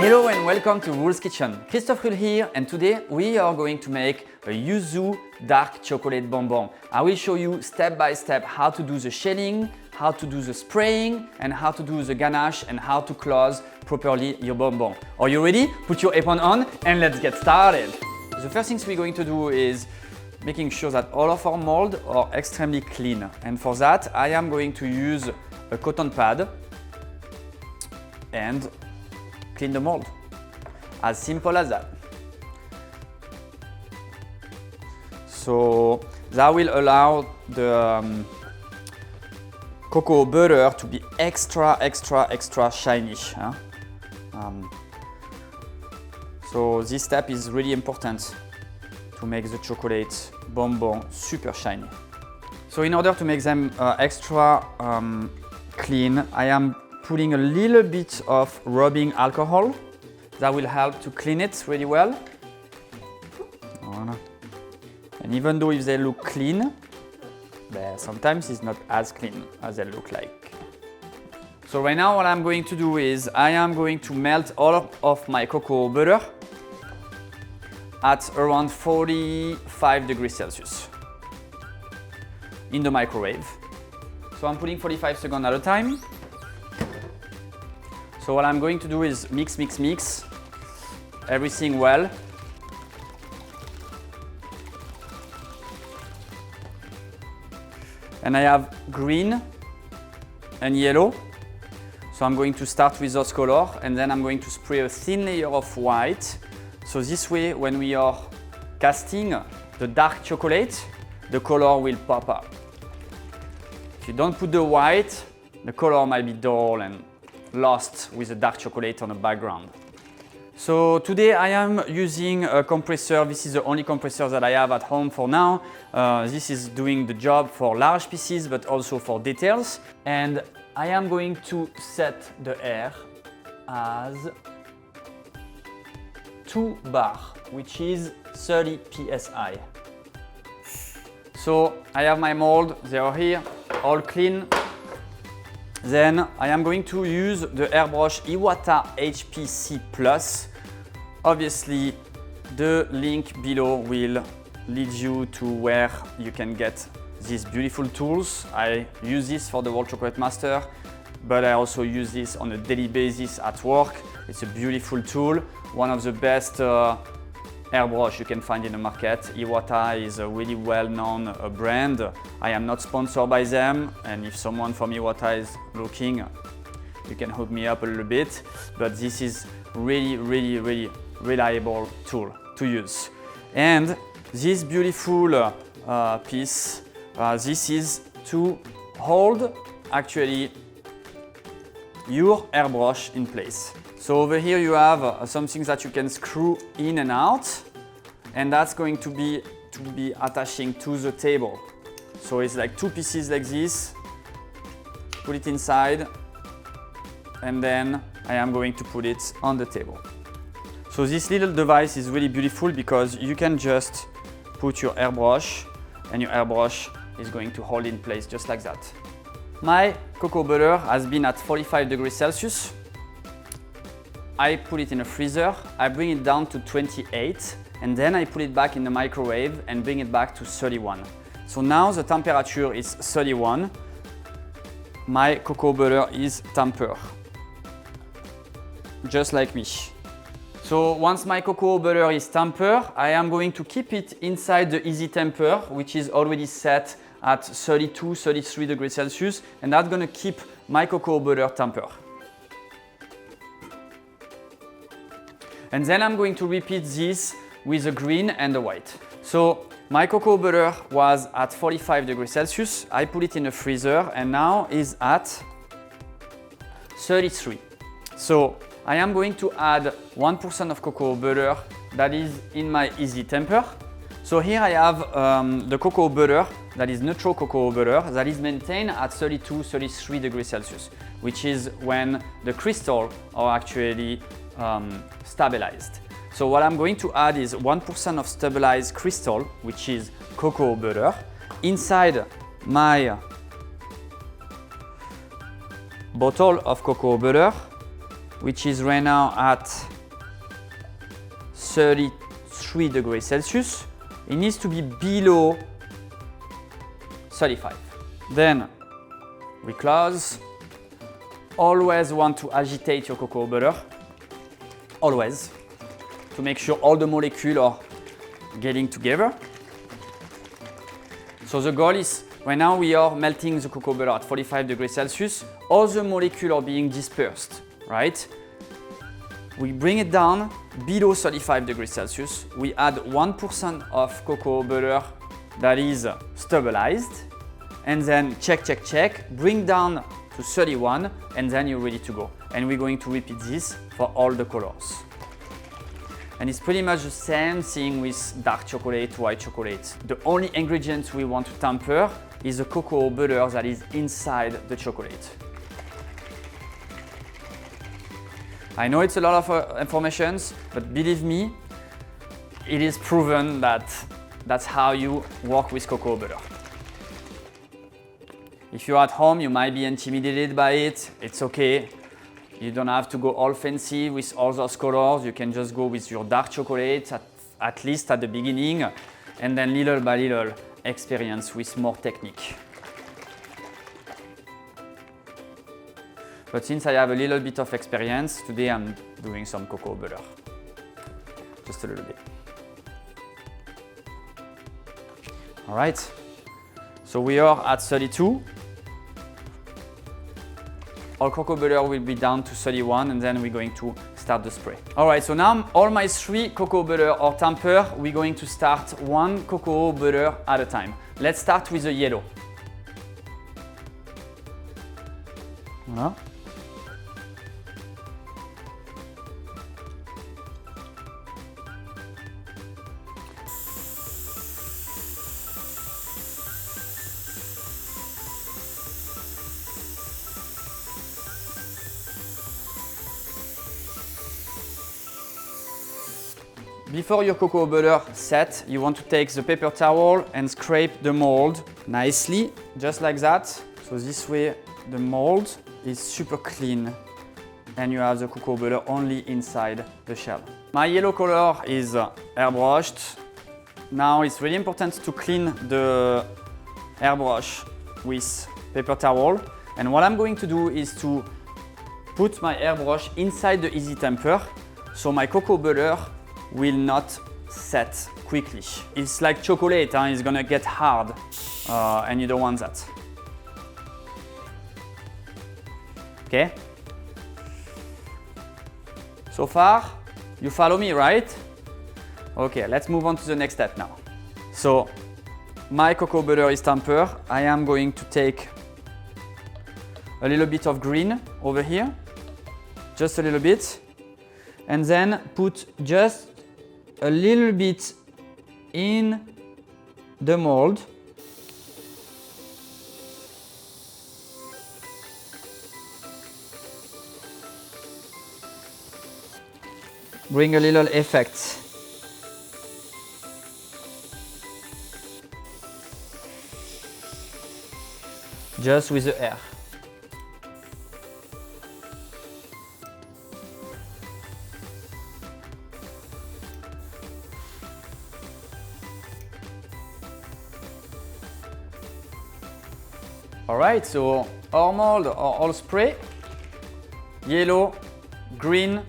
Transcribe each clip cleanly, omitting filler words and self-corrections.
Hello and welcome to Rull's Kitchen. Christophe Rull here, and today we are going to make a Yuzu dark chocolate bonbon. I will show you step by step how to do the shelling, how to do the spraying, and how to do the ganache and how to close properly your bonbon. Are you ready? Put your apron on and let's get started. The first things we're going to do is making sure that all of our molds are extremely clean. And for that, I am going to use a cotton pad and clean the mold. As simple as that. So that will allow the cocoa butter to be extra shiny. Huh? So this step is really important to make the chocolate bonbon super shiny. So in order to make them extra clean, I am putting a little bit of rubbing alcohol. That will help to clean it really well. And even though if they look clean, sometimes it's not as clean as they look like. So right now what I'm going to do is I am going to melt all of my cocoa butter at around 45 degrees Celsius in the microwave. So I'm putting 45 seconds at a time. So what I'm going to do is mix everything well. And I have green and yellow. So I'm going to start with those colors and then I'm going to spray a thin layer of white. So this way, when we are casting the dark chocolate, the color will pop up. If you don't put the white, the color might be dull and lost with the dark chocolate on the background. So today I am using a compressor. This is the only compressor that I have at home for now. This is doing the job for large pieces but also for details. And I am going to set the air as 2 bar, which is 30 psi. So I have my mold, they are here, all clean. Then I am going to use the airbrush Iwata HPC Plus. Obviously, the link below will lead you to where you can get these beautiful tools. I use this for the World Chocolate Master, but I also use this on a daily basis at work. It's a beautiful tool, one of the best airbrush you can find in the market. Iwata is a really well-known brand. I am not sponsored by them, and if someone from Iwata is looking, you can hook me up a little bit. But this is really reliable tool to use. And this beautiful piece, this is to hold actually your airbrush in place. So over here you have something that you can screw in and out, and that's going to be attaching to the table. So it's like 2 pieces like this, put it inside, and then I am going to put it on the table. So this little device is really beautiful because you can just put your airbrush and your airbrush is going to hold in place just like that. My cocoa butter has been at 45 degrees Celsius. I put it in a freezer, I bring it down to 28 and then I put it back in the microwave and bring it back to 31. So now the temperature is 31. My cocoa butter is tempered, just like me. So once my cocoa butter is tempered, I am going to keep it inside the easy temper, which is already set at 32, 33 degrees Celsius, and that's going to keep my cocoa butter tempered. And then I'm going to repeat this with the green and the white. So my cocoa butter was at 45 degrees Celsius. I put it in the freezer and now is at 33. So I am going to add 1% of cocoa butter that is in my easy temper. So here I have the cocoa butter that is neutral cocoa butter that is maintained at 32, 33 degrees Celsius, which is when the crystals are actually stabilized. So what I'm going to add is 1% of stabilized crystal, which is cocoa butter, inside my bottle of cocoa butter. which is right now at 33 degrees Celsius. It needs to be below 35. Then we close. Always want to agitate your cocoa butter. Always. To make sure all the molecules are getting together. So the goal is, right now we are melting the cocoa butter at 45 degrees Celsius. All the molecules are being dispersed, right? We bring it down below 35 degrees Celsius. We add 1% of cocoa butter that is stabilized. And then check, check, check, bring down to 31, and then you're ready to go. And we're going to repeat this for all the colors. And it's pretty much the same thing with dark chocolate, white chocolate. The only ingredient we want to temper is the cocoa butter that is inside the chocolate. I know it's a lot of information, but believe me, it is proven that that's how you work with cocoa butter. If you're at home, you might be intimidated by it. It's okay. You don't have to go all fancy with all those colors. You can just go with your dark chocolate, at least at the beginning, and then little by little experience with more technique. But since I have a little bit of experience, today I'm doing some cocoa butter. Just a little bit. All right. So we are at 32. All cocoa butter will be down to 31, and then we're going to start the spray. All right, so now all my 3 cocoa butter are tempered. We're going to start 1 cocoa butter at a time. Let's start with the yellow. Voilà. Before your cocoa butter set, you want to take the paper towel and scrape the mold nicely, just like that. So this way the mold is super clean and you have the cocoa butter only inside the shell. My yellow color is airbrushed. Now it's really important to clean the airbrush with paper towel. And what I'm going to do is to put my airbrush inside the easy temper so my cocoa butter will not set quickly. It's like chocolate, it's gonna get hard and you don't want that. Okay? So far, you follow me, right? Okay, let's move on to the next step now. So, my cocoa butter is tempered. I am going to take a little bit of green over here, just a little bit, and then put just a little bit in the mold. Bring a little effect. Just with the air. Alright, so our mold or all spray, yellow, green,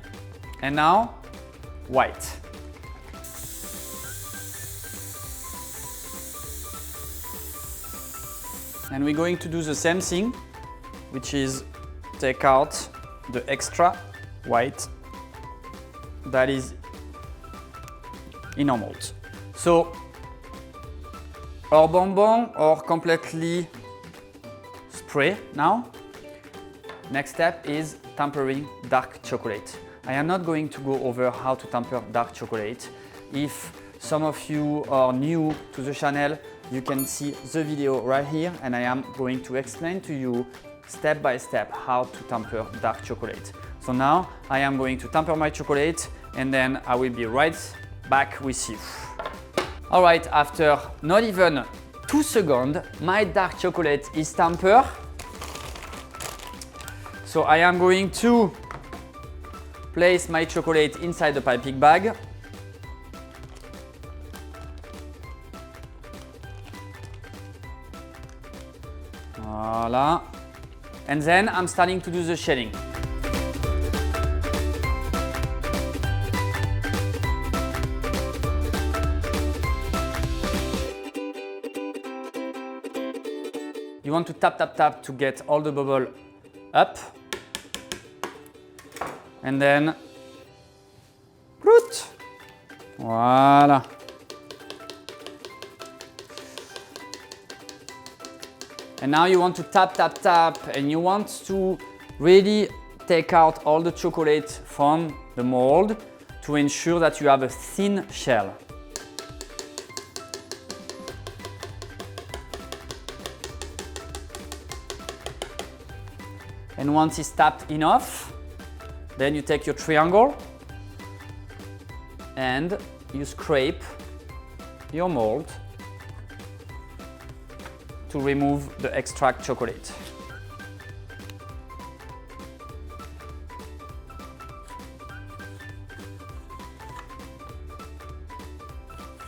and now white. And we're going to do the same thing, which is take out the extra white that is in our mold. So our bonbons are completely spray now. Next step is tempering dark chocolate. I am not going to go over how to temper dark chocolate. If some of you are new to the channel, you can see the video right here and I am going to explain to you step by step how to temper dark chocolate. So now I am going to temper my chocolate and then I will be right back with you. Alright, after not even 2 seconds, my dark chocolate is tempered. So I am going to place my chocolate inside the piping bag. Voila. And then I'm starting to do the shelling. You want to tap, tap, tap to get all the bubble up. And then, root. Voila. And now you want to tap, tap, tap, and you want to really take out all the chocolate from the mold to ensure that you have a thin shell. And once it's tapped enough, then you take your triangle and you scrape your mold to remove the extract chocolate.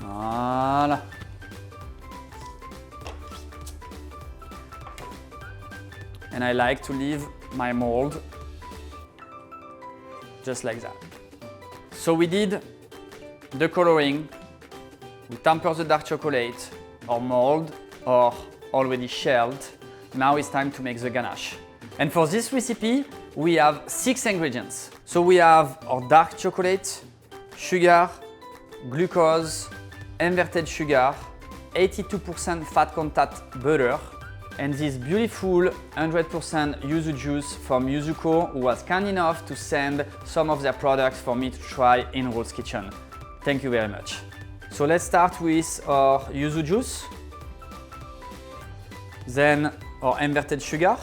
Voila. And I like to leave my mold just like that. So we did the coloring, we temper the dark chocolate, or mold, or already shelled. Now it's time to make the ganache. And for this recipe, we have 6 ingredients. So we have our dark chocolate, sugar, glucose, inverted sugar, 82% fat content butter, and this beautiful 100% yuzu juice from Yuzuko, who was kind enough to send some of their products for me to try in Rull's kitchen. Thank you very much. So let's start with our yuzu juice. Then our inverted sugar,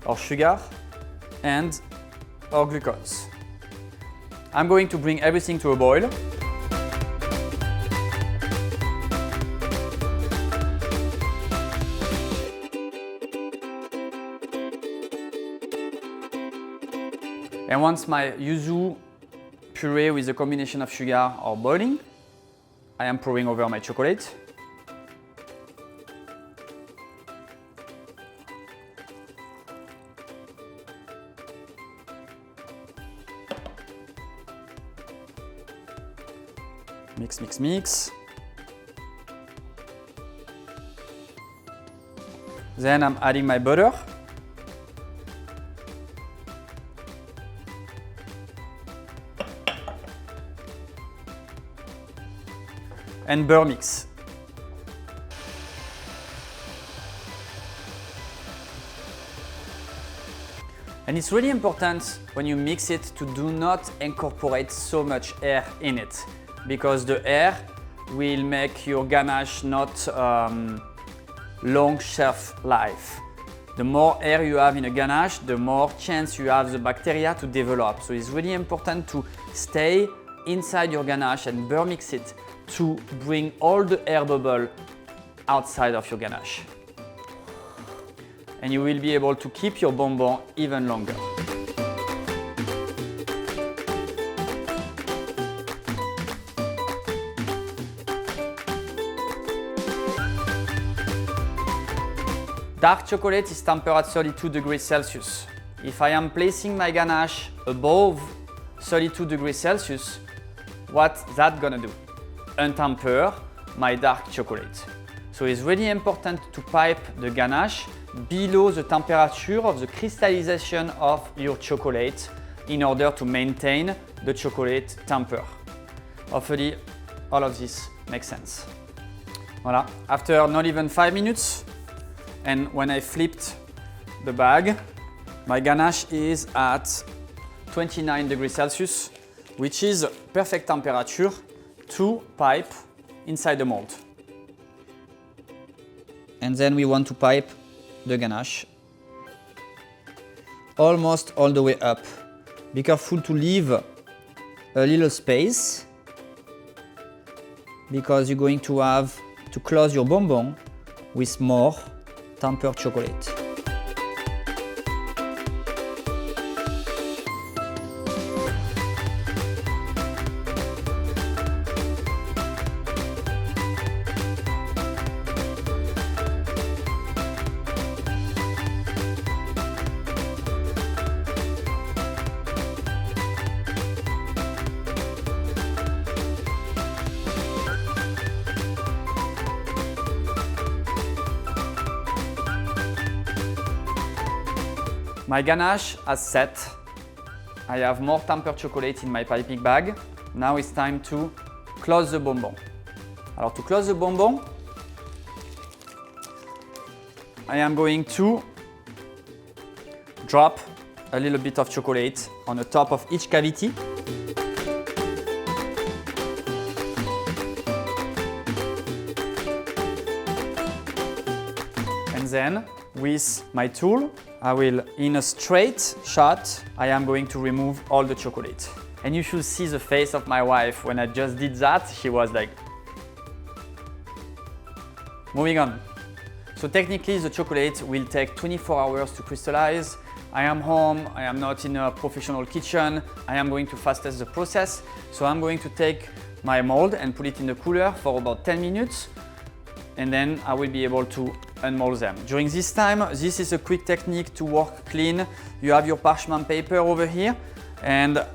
our sugar, and our glucose. I'm going to bring everything to a boil. And once my yuzu puree with a combination of sugar are boiling, I am pouring over my chocolate. Mix, mix, mix. Then I'm adding my butter. And beurre mix. And it's really important when you mix it to do not incorporate so much air in it, because the air will make your ganache not long shelf life. The more air you have in a ganache, the more chance you have the bacteria to develop. So it's really important to stay inside your ganache and beurre mix it to bring all the air bubble outside of your ganache. And you will be able to keep your bonbon even longer. Dark chocolate is tempered at 32 degrees Celsius. If I am placing my ganache above 32 degrees Celsius, what's that gonna do? Untemper my dark chocolate. So it's really important to pipe the ganache below the temperature of the crystallization of your chocolate in order to maintain the chocolate temper. Hopefully all of this makes sense. Voila. After not even 5 minutes, and when I flipped the bag, my ganache is at 29 degrees Celsius, which is perfect temperature to pipe inside the mold. And then we want to pipe the ganache almost all the way up. Be careful to leave a little space, because you're going to have to close your bonbon with more tempered chocolate. My ganache has set. I have more tempered chocolate in my piping bag. Now it's time to close the bonbon. Alors to close the bonbon, I am going to drop a little bit of chocolate on the top of each cavity. And then with my tool, I will, in a straight shot, I am going to remove all the chocolate. And you should see the face of my wife when I just did that. She was like, moving on. So technically the chocolate will take 24 hours to crystallize. I am home, I am not in a professional kitchen. I am going to fast test the process. So I'm going to take my mold and put it in the cooler for about 10 minutes. And then I will be able to unmold them. During this time, this is a quick technique to work clean. You have your parchment paper over here, and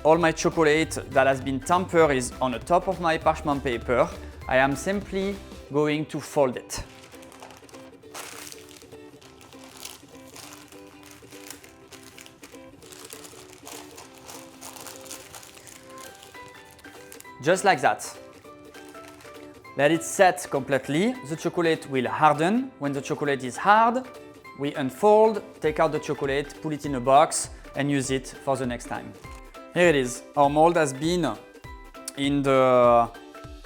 all my chocolate that has been tampered is on the top of my parchment paper. I am simply going to fold it. Just like that. Let it set completely. The chocolate will harden. When the chocolate is hard, we unfold, take out the chocolate, put it in a box and use it for the next time. Here it is. Our mold has been in the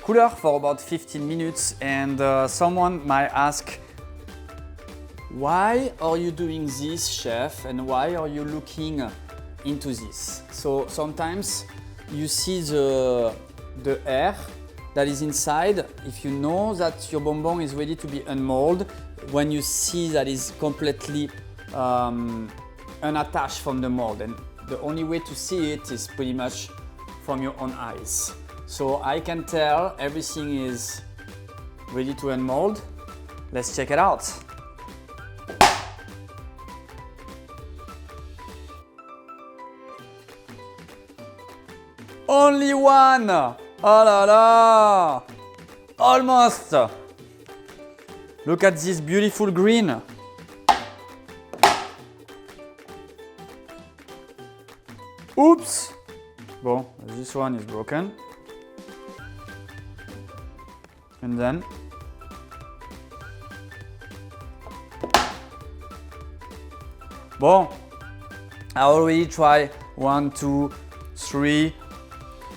cooler for about 15 minutes and someone might ask, why are you doing this, chef, and why are you looking into this? So sometimes you see the air that is inside. If you know that your bonbon is ready to be unmolded, when you see that it's completely unattached from the mold, and the only way to see it is pretty much from your own eyes. So I can tell everything is ready to unmold. Let's check it out. Only one! Oh la la! Almost! Look at this beautiful green. Oops! Well, this one is broken. And then bon, I already tried 1, 2, 3.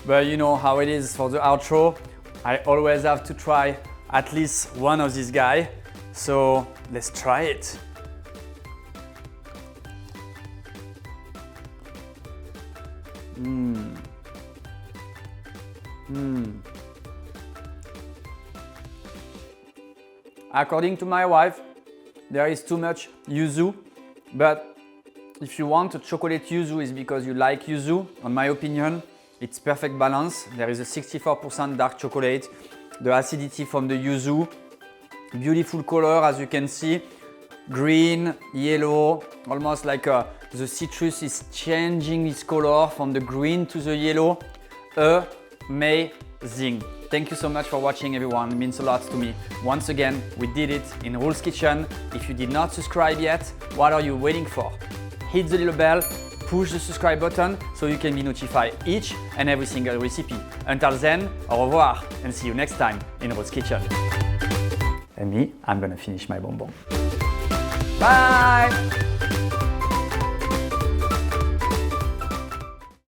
But you know how it is for the outro. I always have to try at least one of these guys. So let's try it. According to my wife, there is too much yuzu, but if you want a chocolate yuzu, it's because you like yuzu. In my opinion, it's perfect balance. There is a 64% dark chocolate, the acidity from the yuzu, beautiful color as you can see, green, yellow, almost like the citrus is changing its color from the green to the yellow. Amazing. Thank you so much for watching, everyone. It means a lot to me. Once again, we did it in Rull's Kitchen. If you did not subscribe yet, what are you waiting for? Hit the little bell, push the subscribe button so you can be notified each and every single recipe. Until then, au revoir and see you next time in Rull's Kitchen. And me, I'm gonna finish my bonbon. Bye!